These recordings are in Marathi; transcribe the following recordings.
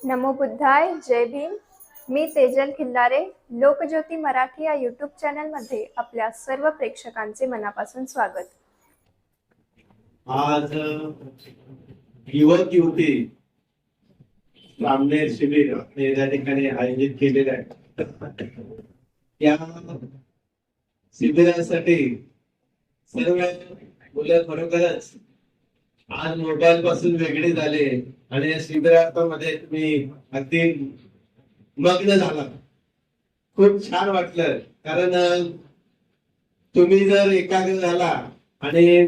नमो बुद्धाय. जय भीम. मी तेजल खिल्लारे. लोकज्योती मराठी या यूट्यूब चॅनलमध्ये आपल्या सर्व प्रेक्षकांचे मनापासून स्वागत. आज युवक युवती सामने शिबिर या ठिकाणी आयोजित केलेले आहे. या शिबिरासाठी सर्व मुलं खरोखरच आज मोबाईल पासून वेगळे झाले आणि या शिबिरामध्ये तुम्ही अगदी मग्न झाला. खूप छान वाटलं, कारण तुम्ही जर एकाग्र झाला आणि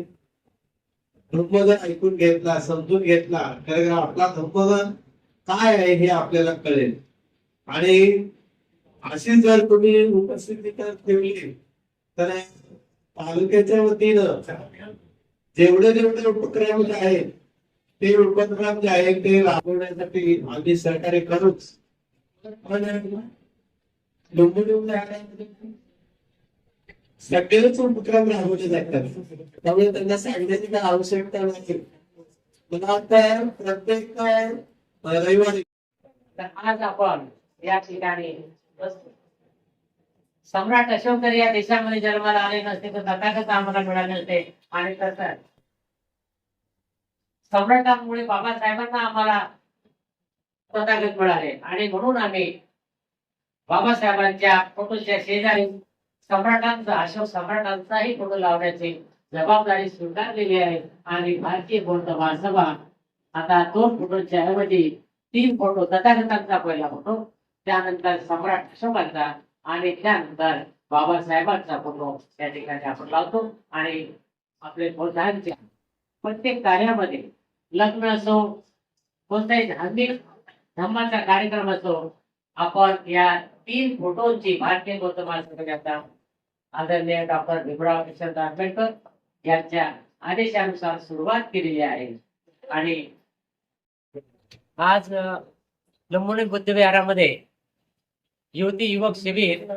धम्म जर ऐकून घेतला, समजून घेतला, तर आपला धम्म काय आहे हे आपल्याला कळेल. आणि अशी जर तुम्ही उपस्थिती ठेवली तर तालुक्याच्या वतीनं जेवढे उपक्रम जे आहेत ते उपक्रम जे आहेत ते राबवण्यासाठी आम्ही सहकार्य करूच. पण सगळेच उपक्रम राबवले जातात, त्यामुळे त्यांना सांगण्याची काय आवश्यकता नाही. मला वाटतं प्रत्येक रविवारी आज आपण या ठिकाणी सम्राट अशोक जर या देशामध्ये जन्माला आले नसते तर तथागत आम्हाला मिळाले नसते. आणि तसं सम्राटांमुळे बाबासाहेबांना आम्हाला तथागत मिळाले. आणि म्हणून आम्ही बाबासाहेबांच्या फोटोच्या शेजारी अशोक सम्राटांचाही फोटो लावण्याची जबाबदारी स्वीकारलेली आहे. आणि भारतीय बौद्ध महासभा आता 2 फोटोच्या ऐवजी 3 फोटो, तथागतांचा पहिला फोटो, त्यानंतर सम्राट अशोकांचा आणि त्यानंतर बाबासाहेबांचा फोटो या ठिकाणी आपण लावतो. आणि आपले बौद्धांच्या प्रत्येक कार्यामध्ये, लग्न असो, कोणताही धार्मिक धर्माचा कार्यक्रम असो, आपण या 3 फोटोंची भारतीय बौद्ध महासभेच्या आदरणीय डॉक्टर भीमराव यशवंत आंबेडकर यांच्या आदेशानुसार सुरुवात केलेली आहे. आणि आज लंबोनी बुद्ध विहारामध्ये युवती युवक शिबिर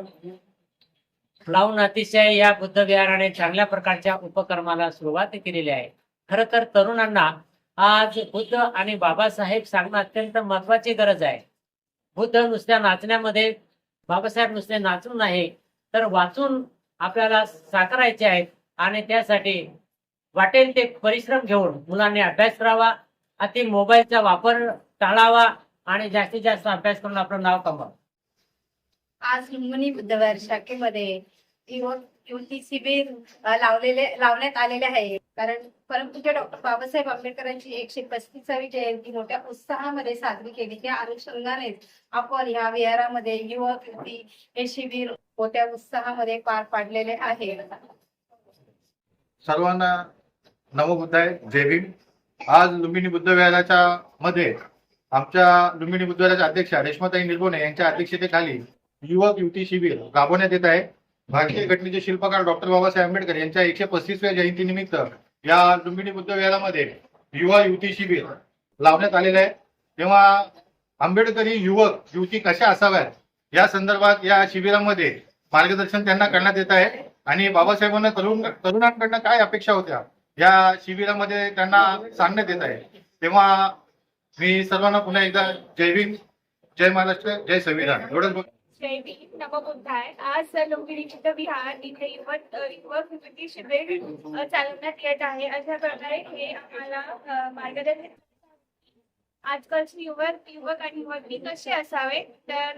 लावून अतिशय या बुद्ध विहाराने चांगल्या प्रकारच्या उपक्रमाला सुरुवात केलेली आहे. खर तर तरुणांना आज बुद्ध आणि बाबासाहेब सांगणं अत्यंत महत्वाची गरज आहे. बुद्ध नुसत्या नाचण्यामध्ये, बाबासाहेब नुसते नाचून नाही तर वाचून आपल्याला साकारायचे आहेत. आणि त्यासाठी वाटेल ते परिश्रम घेऊन मुलांनी अभ्यास करावा, अति मोबाईलचा वापर टाळावा आणि जास्तीत जास्त अभ्यास करून आपलं नाव कमवावं. आज लुंबिनी बुद्धविहार शाखेमध्ये युवक युवती शिबिर लावण्यात आलेले आहे. कारण परमपूज्य डॉक्टर बाबासाहेब आंबेडकरांची 135वी जयंती मोठ्या उत्साहामध्ये साजरी केली. त्या अनुषंगाने आपण या विहारामध्ये युवक युवती हे शिबिर मोठ्या उत्साहामध्ये पार पाडलेले आहे. सर्वांना नमो बुद्धाय. जय भीम. आज लुंबिनी बुद्ध विहाराच्या मध्ये आमच्या लुंबिनी बुद्ध विहाराच्या अध्यक्षा रेश्माताई निर्गुणे यांच्या अध्यक्षतेखाली युवक युवती शिबिर राबवण्यात येत आहे. भारतीय घटनेचे शिल्पकार डॉक्टर बाबासाहेब आंबेडकर यांच्या 135व्या जयंती निमित्त या लुंबिनी बुद्ध विहारामध्ये युवा युवती शिबिर लावण्यात आलेलं आहे. तेव्हा आंबेडकरी युवक युवती कशा असाव्यात या संदर्भात या शिबिरामध्ये मार्गदर्शन त्यांना करण्यात येत आहे. आणि बाबासाहेबांना तरुणांकडनं काय अपेक्षा होत्या या शिबिरामध्ये त्यांना सांगण्यात येत आहे. तेव्हा मी सर्वांना पुन्हा एकदा जय भीम, जय महाराष्ट्र, जय संविधान एवढंच. जय भीम. नमो बुद्धाय. आज लुंबिनी बुद्ध विहार इथे युवक युवती शिबिर चालवण्यात येत आहे. अशा प्रकारे हे आम्हाला मार्गदर्शन. आजकालचे युवक आणि युवती कसे असावे तर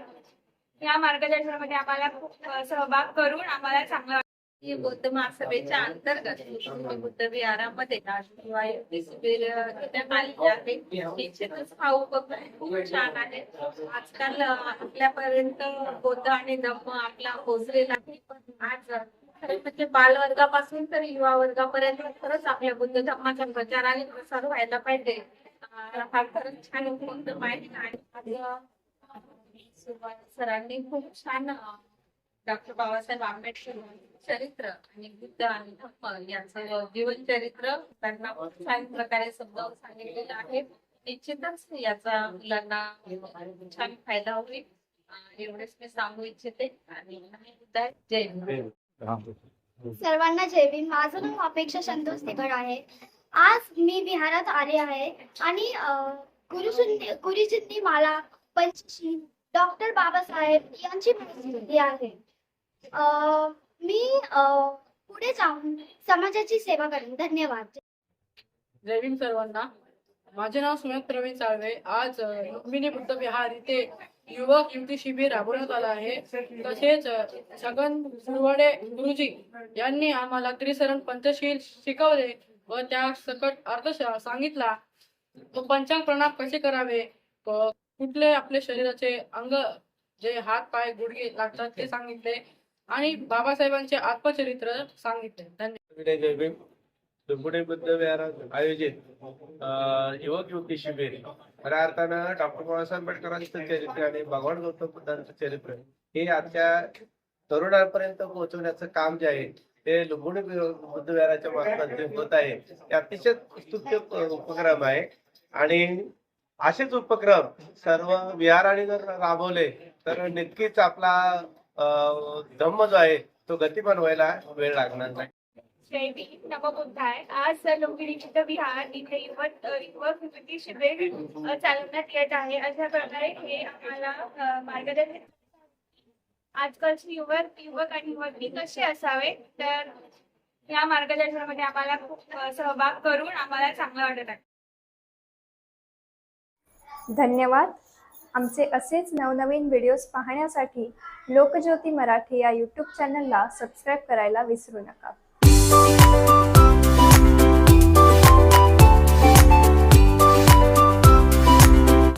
या मार्गदर्शनामध्ये आम्हाला खूप सहभाग करून आम्हाला चांगलं बौद्ध महासभेच्या अंतर्गत लुंबिनी बुद्ध विहारामध्ये शिबिर घेण्यात आलेले आहे. निश्चितच हा उपक्रम खूप छान आहे. आजकाल आपल्यापर्यंत बौद्ध आणि धम्म आपला पोहोचलेला आहे. पण आज म्हणजे बालवर्गापासून तर युवा वर्गापर्यंत खरंच आपल्या बुद्ध धम्माचा प्रचार आणि प्रसार व्हायला पाहिजे. हा खरंच छान उपक्रम आहे. आणि सरांनी खूप छान डॉक्टर बाबासाहेब आंबेडकर चरित्र आणि बुद्ध आणि धम्म यांचं जीवन चरित्र त्यांना छान प्रकारे समजावून सांगितलेलं आहे. निश्चितच याचा मुलांना छान फायदा होईल एवढेच मी सांगू इच्छिते. आणि जय हिंद. सर्वांना जय भीम. माझं नाव अपेक्षा संतोष तिकड आहे. आज मी विहारात आले आहे आणि गुरुजींनी मला पंचशील डॉक्टर बाबासाहेब यांची प्रसिद्धी आहे. मी पुढे जाऊन समाजाची सेवा करेन. धन्यवाद. जय भीम सर्वांना. माझे नाव सुमित प्रवीण साळवे. आज लुंबिनी बुद्ध विहार इथे युवक युवती शिबिर राबवण्यात आलं आहे. तसेच छगन सुरवडे गुरुजी यांनी आम्हाला त्रिसरण पंचशील शिकवले व त्या सकट अर्थ सांगितला. व पंचांग प्रणाम कसे करावे, कुठले आपले शरीराचे अंग जे हात पाय गुडघे लागतात ते सांगितले आणि बाबासाहेबांचे आत्मचरित्र सांगितले. धन्यवाद. जय भीम. लुंबिनी बुद्ध विहारात आयोजित युवक युवती शिबिर खऱ्या अर्थानं डॉक्टर बाबासाहेब आंबेडकरांचं चरित्र आणि भगवान गौतम बुद्धांचं चरित्र हे आजच्या तरुणांपर्यंत पोहोचवण्याचं काम जे आहे ते लुंबिनी बुद्ध विहाराच्या मार्फत जे होत आहे ते अतिशय स्तुत्य उपक्रम आहे. आणि असेच उपक्रम सर्व विहाराने जर राबवले तर नक्कीच आपला धम्म जो आहे तो गतिमान व्हायला वेळ लागणार नाही. जय भीम. नमो बुद्धाय. आज लुंबिनी बुद्ध विहार इथे युवक युवती शिबिर चालवण्यात येत आहे. अशा प्रकारे हे आम्हाला मार्गदर्शन. आजकालचे युवक आणि युवती कसे असावे तर या मार्गदर्शनामध्ये आम्हाला खूप सहभाग करून आम्हाला चांगलं वाटत आहे. धन्यवाद. आमचे असेच नवनवीन व्हिडिओज पाहण्यासाठी लोकज्योती मराठी या यूट्यूब चॅनलला सबस्क्राईब करायला विसरू नका.